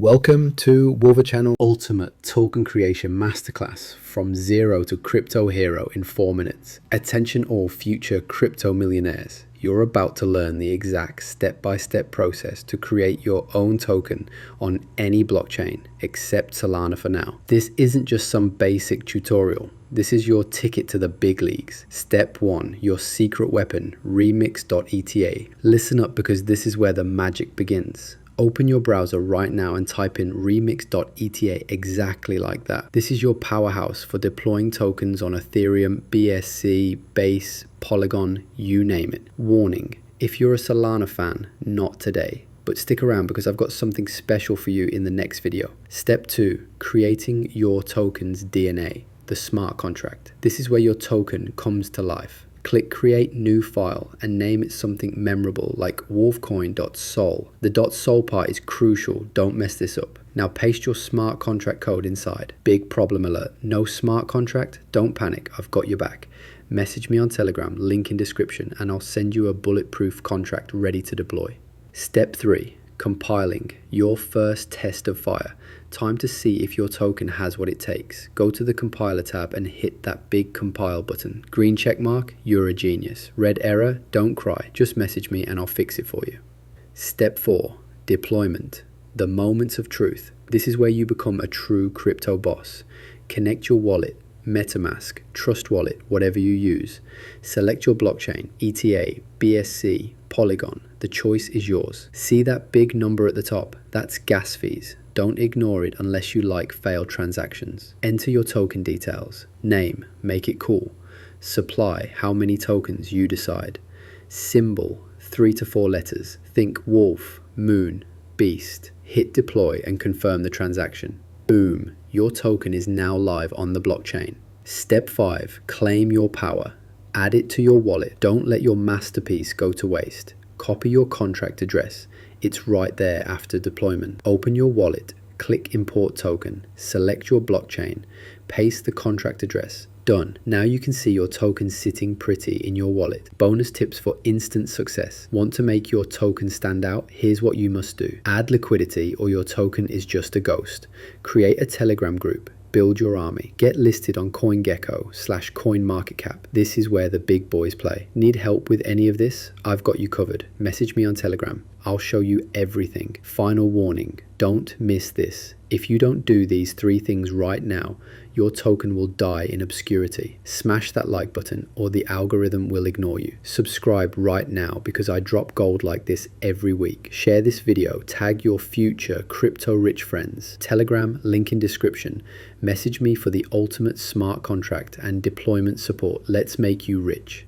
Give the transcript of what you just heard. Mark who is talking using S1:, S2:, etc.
S1: Welcome to Wolver Channel Ultimate Token Creation Masterclass from zero to crypto hero in 4 minutes. Attention all future crypto millionaires. You're about to learn the exact step-by-step process to create your own token on any blockchain except Solana for now. This isn't just some basic tutorial. This is your ticket to the big leagues. Step 1, your secret weapon, remix.eta. Listen up because this is where the magic begins. Open your browser right now and type in remix.eta exactly like that. This is your powerhouse for deploying tokens on Ethereum, BSC, Base, Polygon, you name it. Warning, if you're a Solana fan, not today. But stick around because I've got something special for you in the next video. Step 2, creating your token's DNA, the smart contract. This is where your token comes to life. Click create new file and name it something memorable like wolfcoin.sol. The .sol part is crucial, don't mess this up. Now paste your smart contract code inside. Big problem alert, no smart contract? Don't panic, I've got your back. Message me on Telegram, link in description, and I'll send you a bulletproof contract ready to deploy. Step 3, compiling your first test of fire. Time to see if your token has what it takes. Go to the compiler tab and hit that big compile button. Green check mark, you're a genius. Red error, don't cry. Just message me and I'll fix it for you. Step 4, deployment. The moments of truth. This is where you become a true crypto boss. Connect your wallet, MetaMask, Trust Wallet, whatever you use. Select your blockchain, ETA, BSC, Polygon. The choice is yours. See that big number at the top? That's gas fees. Don't ignore it unless you like failed transactions. Enter your token details. Name, make it cool. Supply, how many tokens you decide. Symbol, 3 to 4 letters. Think wolf, moon, beast. Hit deploy and confirm the transaction. Boom, your token is now live on the blockchain. Step 5, claim your power. Add it to your wallet. Don't let your masterpiece go to waste. Copy your contract address. It's right there after deployment. Open your wallet, click import token, select your blockchain, paste the contract address. Done. Now you can see your token sitting pretty in your wallet. Bonus tips for instant success. Want to make your token stand out? Here's what you must do. Add liquidity or your token is just a ghost. Create a Telegram group. Build your army. Get listed on CoinGecko/CoinMarketCap. This is where the big boys play. Need help with any of this? I've got you covered. Message me on Telegram. I'll show you everything. Final warning, don't miss this. If you don't do these 3 things right now, your token will die in obscurity. Smash that like button or the algorithm will ignore you. Subscribe right now because I drop gold like this every week. Share this video, tag your future crypto rich friends. Telegram, link in description. Message me for the ultimate smart contract and deployment support. Let's make you rich.